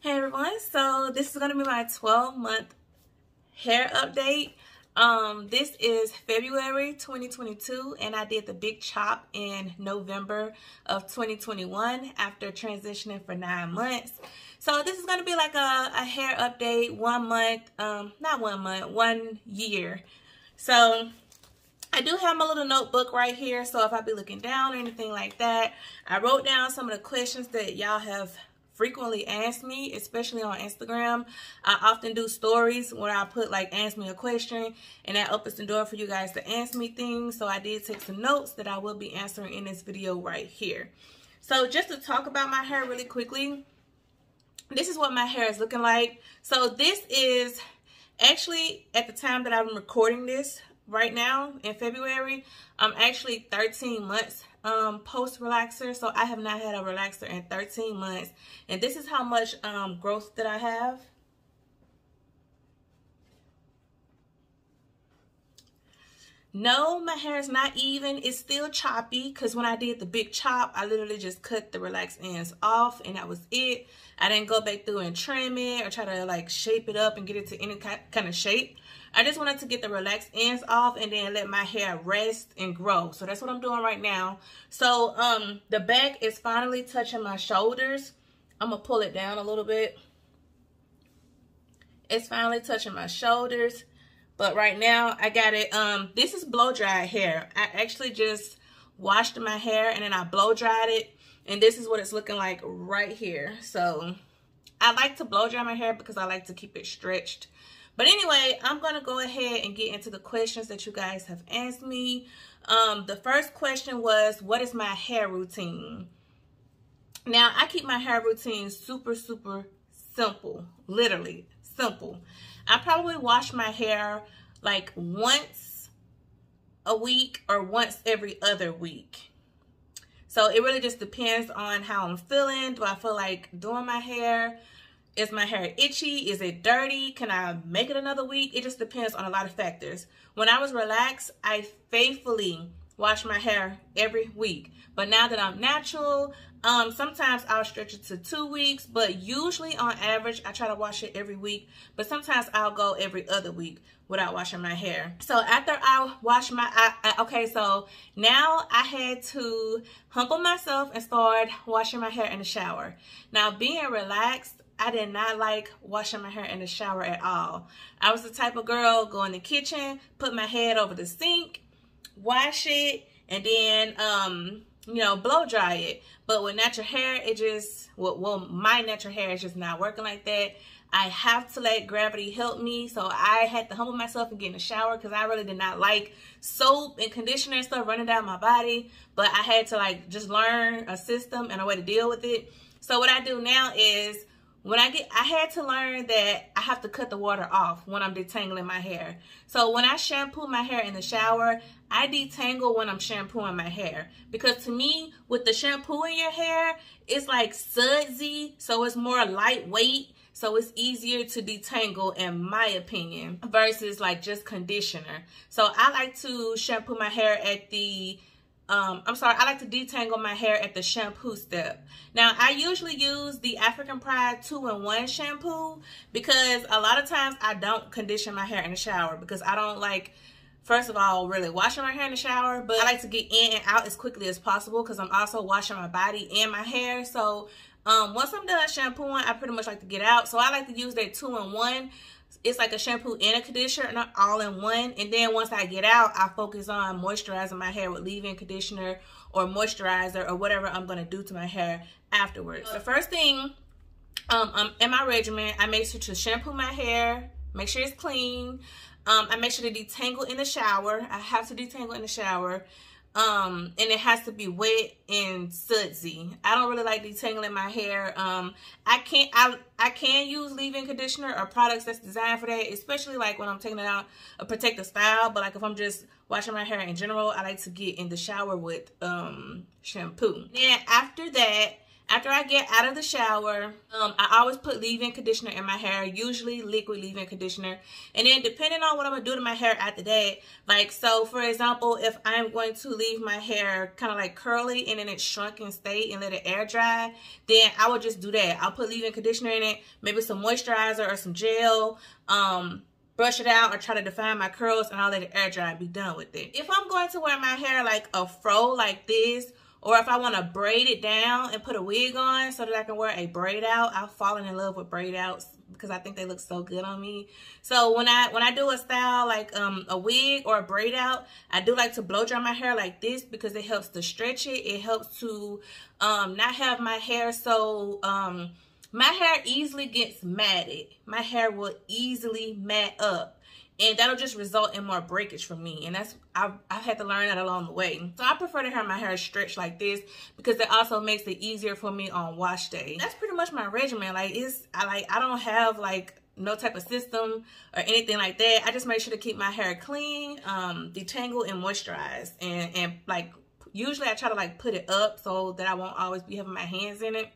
Hey everyone, so this is going to be my 12-month hair update. This is February 2022 and I did the big chop in November of 2021 after transitioning for 9 months. So this is going to be like a hair update, 1 month, not 1 month, 1 year. So I do have my little notebook right here, so if I be looking down or anything like that, I wrote down some of the questions that y'all have frequently asked me, especially on Instagram. I often do stories where I put like ask me a question, and that opens the door for you guys to ask me things. So I did take some notes that I will be answering in this video right here. So just to talk about my hair really quickly, this is what my hair is looking like. So this is actually, at the time that I'm recording this right now in February, I'm actually 13 months post relaxer, so I have not had a relaxer in 13 months, and this is how much growth that I have. No, my hair is not even. It's still choppy because when I did the big chop, I literally just cut the relaxed ends off and that was it. I didn't go back through and trim it or try to like shape it up and get it to any kind of shape. I just wanted to get the relaxed ends off and then let my hair rest and grow. So that's what I'm doing right now. So the back is finally touching my shoulders. I'm gonna pull it down a little bit. It's finally touching my shoulders. But right now I got it, this is blow dried hair. I actually just washed my hair and then I blow dried it. And this is what it's looking like right here. So I like to blow dry my hair because I like to keep it stretched. But anyway, I'm going to go ahead and get into the questions that you guys have asked me. The first question was, what is my hair routine? Now, I keep my hair routine super simple. Literally simple. I probably wash my hair like once a week or once every other week. So it really just depends on how I'm feeling. Do I feel like doing my hair? Is my hair itchy? Is it dirty? Can I make it another week? It just depends on a lot of factors. When I was relaxed, I faithfully wash my hair every week. But now that I'm natural, sometimes I'll stretch it to 2 weeks, but usually on average, I try to wash it every week. But sometimes I'll go every other week without washing my hair. So after I wash my, okay, so now I had to humble myself and start washing my hair in the shower. Now being relaxed, I did not like washing my hair in the shower at all. I was the type of girl, go in the kitchen, put my head over the sink, wash it, and then, you know, blow dry it. But with natural hair, it just, well, my natural hair is just not working like that. I have to let gravity help me. So I had to humble myself and get in the shower because I really did not like soap and conditioner and stuff running down my body. But I had to like just learn a system and a way to deal with it. So what I do now is, I had to learn that I have to cut the water off when I'm detangling my hair. So when I shampoo my hair in the shower, I detangle when I'm shampooing my hair. Because to me, with the shampoo in your hair, it's like sudsy, so it's more lightweight. So it's easier to detangle in my opinion versus like just conditioner. So I like to shampoo my hair at the I like to detangle my hair at the shampoo step. Now, I usually use the African Pride 2-in-1 shampoo because a lot of times I don't condition my hair in the shower because I don't like, first of all, really washing my hair in the shower, but I like to get in and out as quickly as possible because I'm also washing my body and my hair. So once I'm done shampooing, I pretty much like to get out. So I like to use that 2-in-1. It's like a shampoo and a conditioner, not all in one. And then once I get out, I focus on moisturizing my hair with leave-in conditioner or moisturizer or whatever I'm going to do to my hair afterwards. The first thing in my regimen, I make sure to shampoo my hair, make sure it's clean. I make sure to detangle in the shower. I have to detangle in the shower. And it has to be wet and sudsy. I don't really like detangling my hair. I can use leave-in conditioner or products that's designed for that, especially like when I'm taking it out a protective style. But like if I'm just washing my hair in general, I like to get in the shower with shampoo. Then after that, After I get out of the shower, I always put leave-in conditioner in my hair, usually liquid leave-in conditioner. And then depending on what I'm going to do to my hair after that, like, so for example, if I'm going to leave my hair kind of like curly and then it shrunk and stay and let it air dry, then I would just do that. I'll put leave-in conditioner in it, maybe some moisturizer or some gel, brush it out or try to define my curls, and I'll let it air dry and be done with it. If I'm going to wear my hair like a fro like this, or if I want to braid it down and put a wig on so that I can wear a braid out, I've fallen in love with braid outs because I think they look so good on me. So when I do a style like a wig or a braid out, I do like to blow dry my hair like this because it helps to stretch it. It helps to not have my hair so my hair easily gets matted. My hair will easily mat up, and that'll just result in more breakage for me. And that's I've had to learn that along the way. So I prefer to have my hair stretched like this because it also makes it easier for me on wash day. That's pretty much my regimen. Like I don't have like no type of system or anything like that. I just make sure to keep my hair clean, detangled and moisturized, and like usually I try to like put it up so that I won't always be having my hands in it.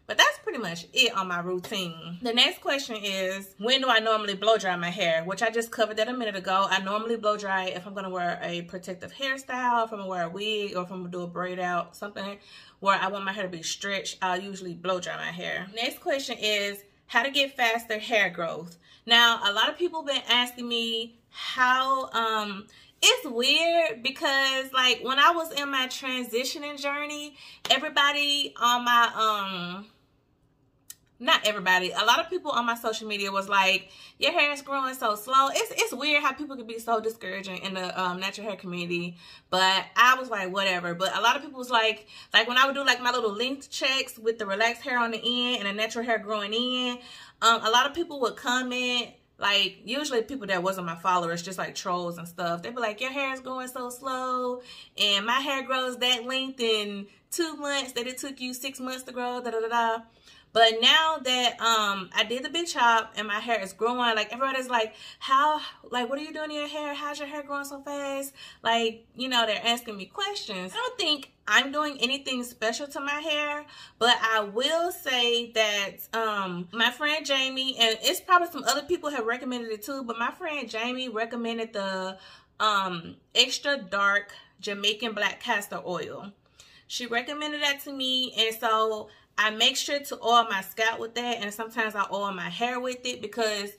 But that's pretty much it on my routine. The next question is, when do I normally blow dry my hair? Which I just covered that a minute ago. I normally blow dry if I'm gonna wear a protective hairstyle, if I'm gonna wear a wig, or if I'm gonna do a braid out, something where I want my hair to be stretched, I'll usually blow dry my hair. Next question is, how to get faster hair growth. Now, a lot of people been asking me how, it's weird because like when I was in my transitioning journey, everybody on my, not everybody, a lot of people on my social media was like, your hair is growing so slow. It's weird how people can be so discouraging in the natural hair community, but I was like, whatever. But a lot of people was like when I would do like my little length checks with the relaxed hair on the end and the natural hair growing in, a lot of people would comment, like usually people that wasn't my followers, just like trolls and stuff, they'd be like, your hair is growing so slow and my hair grows that length in 2 months that it took you 6 months to grow, da da da da. But now that I did the big chop and my hair is growing, like everybody's like, what are you doing to your hair? How's your hair growing so fast? Like, you know, they're asking me questions. I don't think I'm doing anything special to my hair, but I will say that my friend Jamie, and it's probably some other people have recommended it too, but my friend Jamie recommended the extra dark Jamaican black castor oil. She recommended that to me, and so I make sure to oil my scalp with that, and sometimes I oil my hair with it because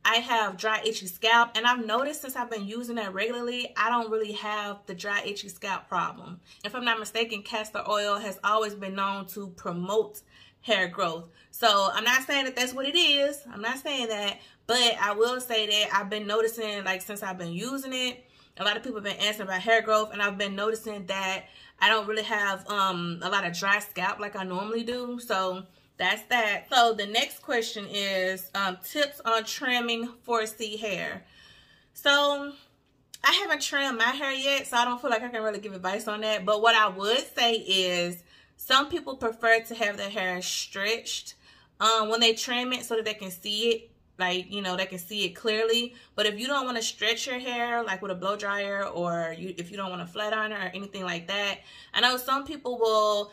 I have dry, itchy scalp, and I've noticed since I've been using that regularly, I don't really have the dry, itchy scalp problem. If I'm not mistaken, castor oil has always been known to promote hair growth. So I'm not saying that that's what it is. I'm not saying that, but I will say that I've been noticing, like since I've been using it, a lot of people have been asking about hair growth, and I've been noticing that I don't really have a lot of dry scalp like I normally do. So that's that. So the next question is tips on trimming 4C hair. So I haven't trimmed my hair yet, so I don't feel like I can really give advice on that. But what I would say is some people prefer to have their hair stretched when they trim it so that they can see it. Like, you know, they can see it clearly. But if you don't want to stretch your hair, like with a blow dryer, or if you don't want to flat iron it or anything like that, I know some people will,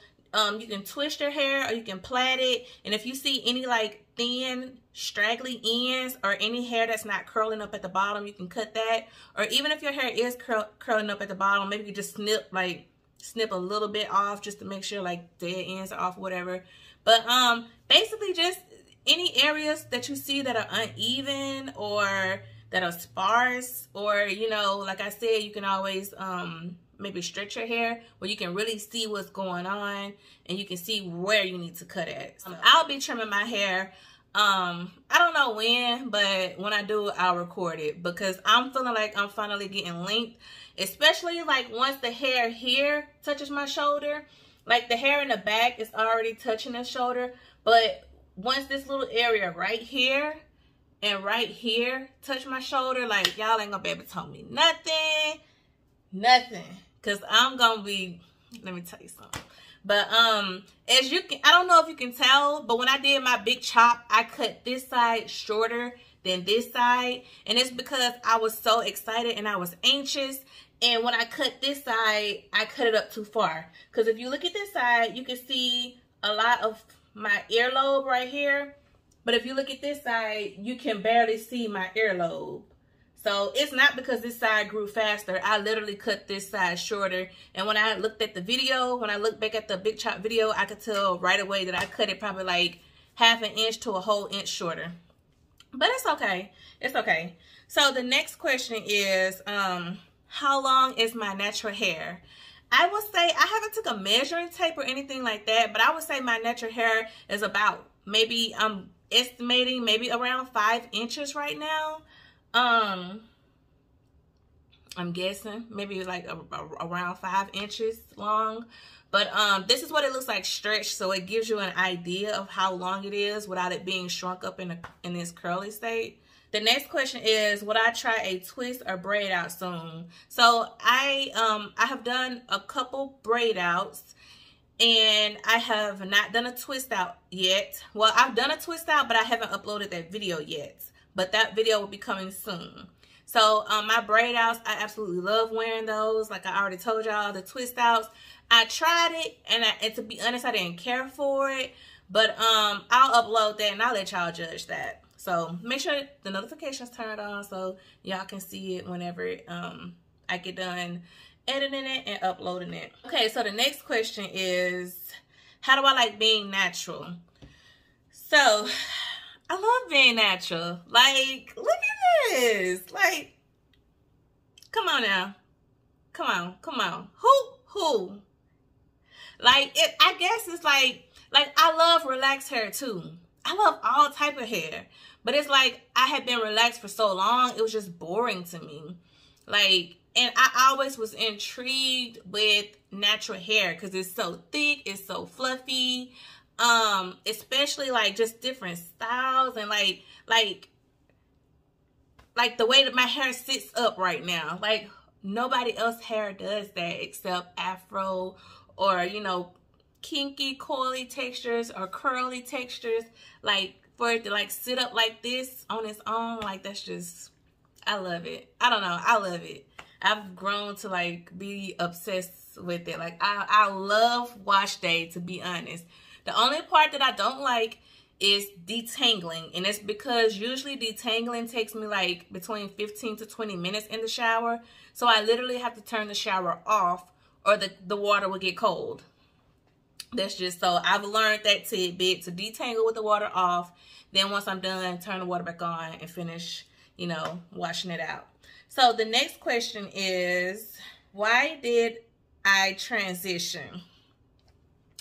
you can twist your hair or you can plait it. And if you see any like thin, straggly ends or any hair that's not curling up at the bottom, you can cut that. Or even if your hair is curling up at the bottom, maybe you just snip a little bit off just to make sure like dead ends are off, whatever. But basically just any areas that you see that are uneven or that are sparse, or, you know, like I said, you can always maybe stretch your hair where you can really see what's going on and you can see where you need to cut at. I'll be trimming my hair, I don't know when, but when I do, I'll record it because I'm feeling like I'm finally getting length, especially like once the hair here touches my shoulder. Like the hair in the back is already touching the shoulder, but once this little area right here and right here touch my shoulder, like y'all ain't gonna be able to tell me nothing, because I'm gonna be, let me tell you something. But as you can, I don't know if you can tell, but when I did my big chop, I cut this side shorter than this side, and it's because I was so excited and I was anxious. And when I cut this side, I cut it up too far, because if you look at this side, you can see a lot of my earlobe right here. But if you look at this side, you can barely see my earlobe. So it's not because this side grew faster. I literally cut this side shorter. And when I looked at the video, when I looked back at the Big Chop video, I could tell right away that I cut it probably like half an inch to a whole inch shorter. But it's okay. It's okay. So the next question is, how long is my natural hair? I would say, I haven't took a measuring tape or anything like that, but I would say my natural hair is about, maybe I'm estimating maybe around 5 inches right now. I'm guessing maybe like around 5 inches long. But this is what it looks like stretched, so it gives you an idea of how long it is without it being shrunk up in this curly state. The next question is, would I try a twist or braid out soon? So I have done a couple braid outs, and I have not done a twist out yet. Well, I've done a twist out, but I haven't uploaded that video yet. But that video will be coming soon. So my braid outs, I absolutely love wearing those. Like I already told y'all, the twist outs, I tried it, and to be honest, I didn't care for it. But I'll upload that and I'll let y'all judge that. So make sure the notifications turned on so y'all can see it whenever I get done editing it and uploading it. Okay, so the next question is, how do I like being natural? So I love being natural. Like, look at this. Like, come on now. Come on, come on. Who? Like, I guess it's like I love relaxed hair too. I love all type of hair. But it's like I had been relaxed for so long, it was just boring to me. Like, and I always was intrigued with natural hair because it's so thick, it's so fluffy. Especially like just different styles and like the way that my hair sits up right now. Like nobody else's hair does that except Afro or, you know, kinky coily textures or curly textures. Like for it to like sit up like this on its own, like that's just, I love it. I don't know, I love it. I've grown to like be obsessed with it. Like I love wash day, to be honest. The only part that I don't like is detangling, and it's because usually detangling takes me like between 15 to 20 minutes in the shower. So I literally have to turn the shower off or the water will get cold. That's just, so I've learned that tidbit, to detangle with the water off. Then once I'm done, turn the water back on and finish, you know, washing it out. So the next question is, why did I transition?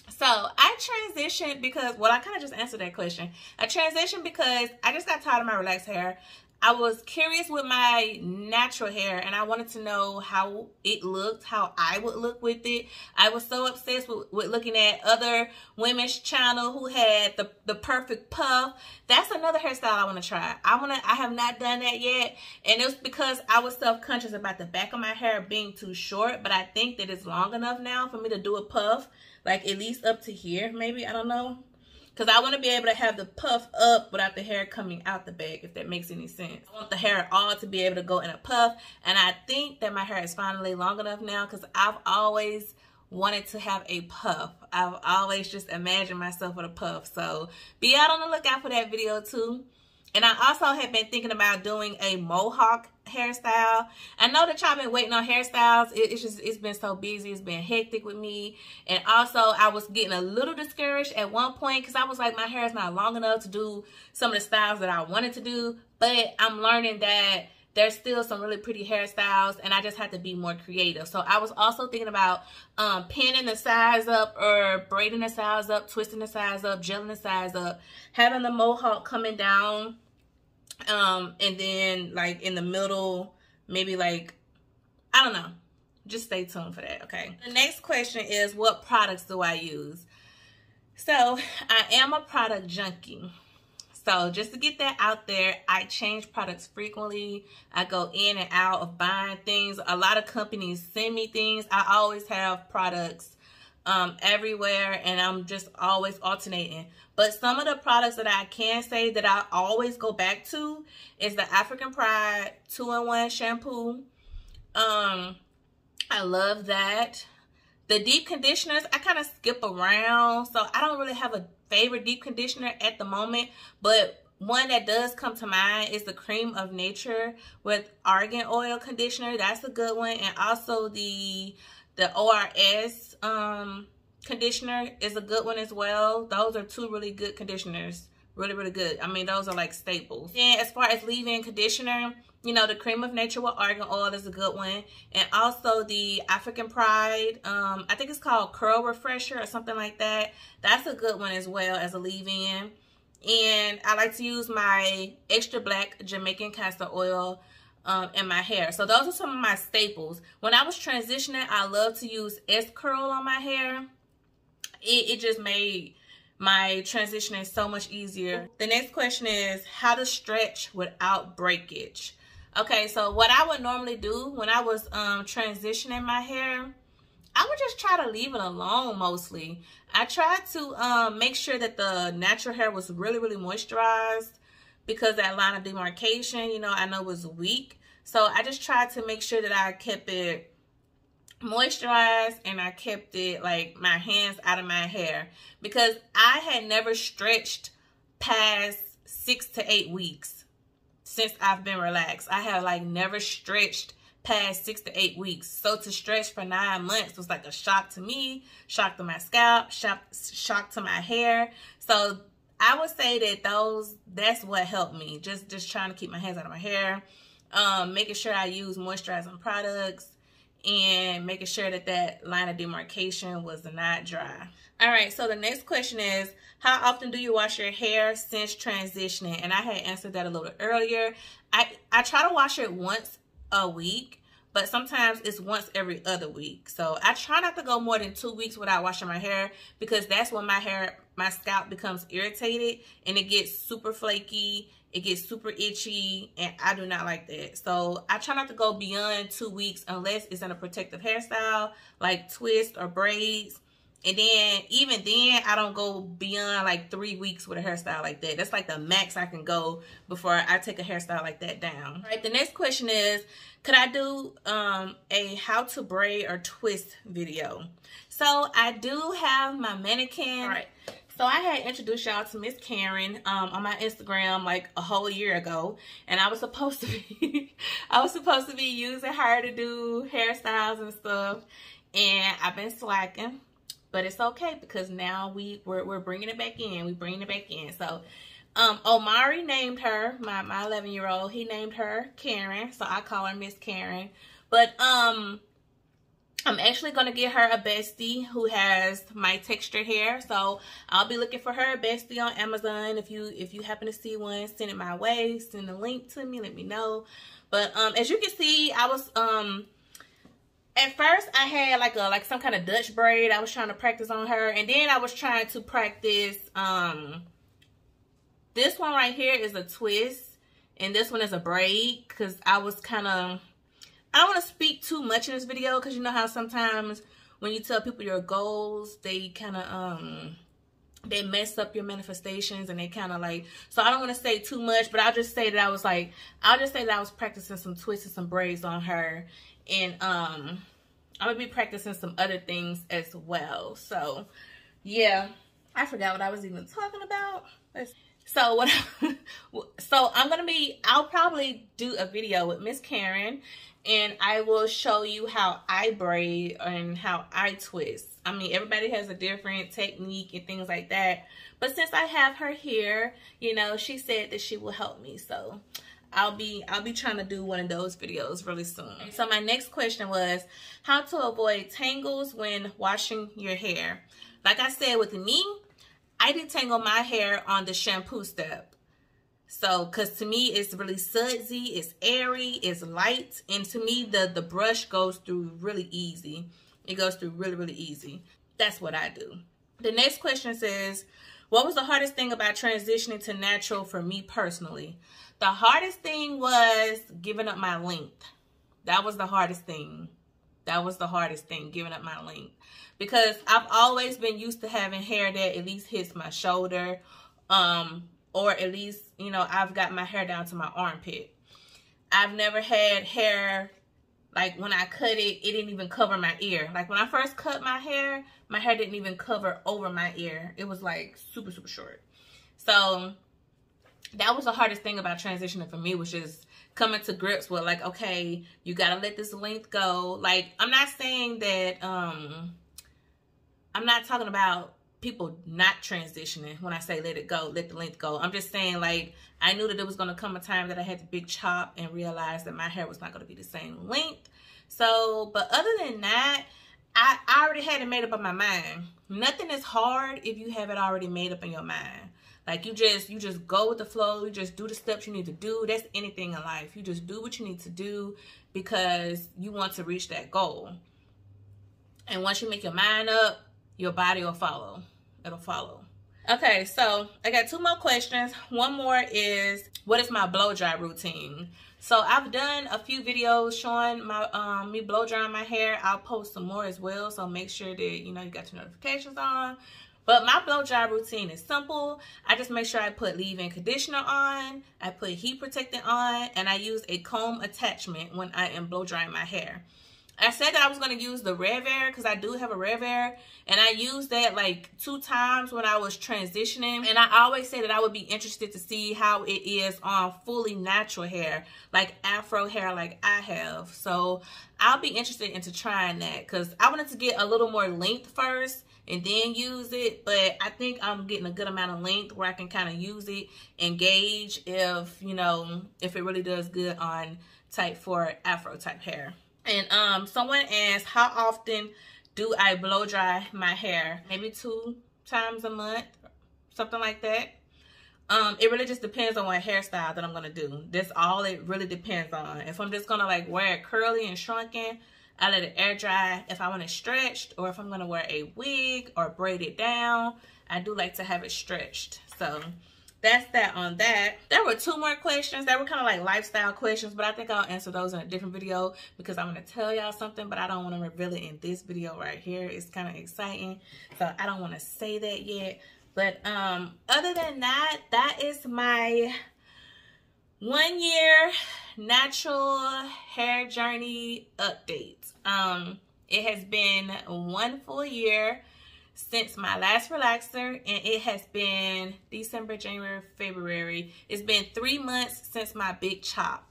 So I transitioned because, well, I kind of just answered that question. I transitioned because I just got tired of my relaxed hair. I was curious with my natural hair, and I wanted to know how it looked, how I would look with it. I was so obsessed with looking at other women's channel who had the perfect puff. That's another hairstyle I want to try. I have not done that yet, and it was because I was self-conscious about the back of my hair being too short, but I think that it's long enough now for me to do a puff, like at least up to here, maybe, I don't know. Because I want to be able to have the puff up without the hair coming out the bag, if that makes any sense. I want the hair all to be able to go in a puff. And I think that my hair is finally long enough now, because I've always wanted to have a puff. I've always just imagined myself with a puff. So be out on the lookout for that video too. And I also have been thinking about doing a mohawk hairstyle. I know that y'all been waiting on hairstyles. It's been so busy. It's been hectic with me. And also I was getting a little discouraged at one point because I was like, my hair is not long enough to do some of the styles that I wanted to do. But I'm learning that there's still some really pretty hairstyles, and I just have to be more creative. So I was also thinking about pinning the sides up or braiding the sides up, twisting the sides up, gelling the sides up, having the mohawk coming down, and then like in the middle, maybe like, I don't know. Just stay tuned for that, okay? The next question is, what products do I use? So I am a product junkie. So just to get that out there, I change products frequently. I go in and out of buying things. A lot of companies send me things. I always have products everywhere, and I'm just always alternating. But some of the products that I can say that I always go back to is the African Pride 2-in-1 shampoo. I love that. The deep conditioners, I kind of skip around. So I don't really have a favorite deep conditioner at the moment. But one that does come to mind is the Cream of Nature with Argan Oil Conditioner. That's a good one. And also the ORS conditioner is a good one as well. Those are two really good conditioners. Really, really good. I mean, those are like staples. And as far as leave-in conditioner, you know, the Cream of Nature with Argan Oil is a good one. And also the African Pride, I think it's called Curl Refresher or something like that. That's a good one as well as a leave-in. And I like to use my extra black Jamaican castor oil in my hair. So those are some of my staples. When I was transitioning, I love to use S-Curl on my hair. It just made my transitioning so much easier. The next question is how to stretch without breakage. Okay, so what I would normally do when I was transitioning my hair, I would just try to leave it alone mostly. I tried to make sure that the natural hair was really, really moisturized because that line of demarcation, you know, I know was weak. So I just tried to make sure that I kept it moisturized and I kept it like my hands out of my hair, because I had never stretched past 6 to 8 weeks since I've been relaxed. I have like never stretched past 6 to 8 weeks. So to stretch for 9 months was like a shock to me, shock to my scalp, shock to my hair. So I would say that that's what helped me. Just trying to keep my hands out of my hair, making sure I use moisturizing products, and making sure that that line of demarcation was not dry. All right, so the next question is, how often do you wash your hair since transitioning? And I had answered that a little earlier. I try to wash it once a week, but sometimes it's once every other week. So I try not to go more than 2 weeks without washing my hair, because that's when my scalp becomes irritated and it gets super flaky. It gets super itchy, and I do not like that. So I try not to go beyond 2 weeks unless it's in a protective hairstyle like twist or braids. And then even then, I don't go beyond like 3 weeks with a hairstyle like that. That's like the max I can go before I take a hairstyle like that down. All right, the next question is, could I do a how to braid or twist video? So I do have my mannequin. All right. So I had introduced y'all to Miss Karen on my Instagram like a whole year ago, and I was supposed to be using her to do hairstyles and stuff, and I've been slacking, but it's okay because now we're bringing it back in. We're bringing it back in. So Omari named her, my 11-year-old. He named her Karen, so I call her Miss Karen. But I'm actually going to get her a bestie who has my textured hair. So I'll be looking for her a bestie on Amazon. If you happen to see one, send it my way. Send a link to me. Let me know. But as you can see, I was at first I had like some kind of Dutch braid I was trying to practice on her, and then I was trying to practice this one right here is a twist, and this one is a braid, because I was kind of, I don't want to speak too much in this video, because you know how sometimes when you tell people your goals, they kind of, they mess up your manifestations, and they kind of like, so I don't want to say too much, but I'll just say that I was practicing some twists and some braids on her, and I'm going to be practicing some other things as well. So, yeah, I forgot what I was even talking about. So I'll probably do a video with Miss Karen, and I will show you how I braid and how I twist. I mean, everybody has a different technique and things like that. But since I have her here, you know, she said that she will help me. So I'll be trying to do one of those videos really soon. So my next question was how to avoid tangles when washing your hair. Like I said, with me, I detangle my hair on the shampoo step. So, because to me, it's really sudsy, it's airy, it's light. And to me, the brush goes through really easy. It goes through really, really easy. That's what I do. The next question says, what was the hardest thing about transitioning to natural for me personally? The hardest thing was giving up my length. That was the hardest thing. That was the hardest thing, giving up my length. Because I've always been used to having hair that at least hits my shoulder, or at least, you know, I've got my hair down to my armpit. I've never had hair Like when I cut it, it didn't even cover my ear. Like when I first cut my hair didn't even cover over my ear. It was like super, super short. So that was the hardest thing about transitioning for me, was just coming to grips with like, okay, you gotta let this length go. Like, I'm not saying that, I'm not talking about people not transitioning when I say let it go, let the length go. I'm just saying, like, I knew that there was going to come a time that I had to big chop and realize that my hair was not going to be the same length. So, but other than that, I already had it made up in my mind. Nothing is hard if you have it already made up in your mind. Like, you just go with the flow. You just do the steps you need to do. That's anything in life. You just do what you need to do because you want to reach that goal. And once you make your mind up, your body will follow. It'll follow. Okay, so I got 2 more questions. One more is, what is my blow dry routine? So I've done a few videos showing my me blow drying my hair. I'll post some more as well, so make sure that you got your notifications on. But my blow dry routine is simple. I just make sure I put leave-in conditioner on, I put heat protectant on, and I use a comb attachment when I am blow drying my hair. I said that I was going to use the rev air because I do have a rev air, and I used that like 2 times when I was transitioning, and I always say that I would be interested to see how it is on fully natural hair, like afro hair like I have. So I'll be interested into trying that because I wanted to get a little more length first and then use it, but I think I'm getting a good amount of length where I can kind of use it and gauge if, if it really does good on type 4 afro type hair. And someone asked, how often do I blow dry my hair? Maybe 2 times a month, something like that. It really just depends on what hairstyle that I'm gonna do. That's all it really depends on. If I'm just gonna like wear it curly and shrunken, I let it air dry. If I want it stretched, or if I'm gonna wear a wig or braid it down, I do like to have it stretched. So that's that on that. There were 2 more questions that were kind of like lifestyle questions, but I think I'll answer those in a different video because I'm going to tell y'all something, but I don't want to reveal it in this video right here. It's kind of exciting, so I don't want to say that yet. But other than that, that is my 1-year natural hair journey update. It has been 1 full year since my last relaxer, and it has been December, January, February. It's been 3 months since my big chop.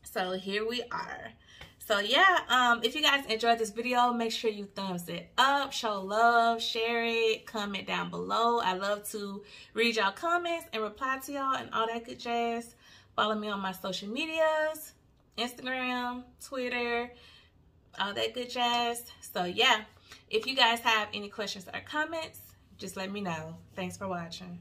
So here we are. So yeah, if you guys enjoyed this video, make sure you thumbs it up, show love, share it, comment down below. I love to read y'all comments and reply to y'all and all that good jazz. Follow me on my social medias, Instagram, Twitter, all that good jazz. So yeah. If you guys have any questions or comments, just let me know. Thanks for watching.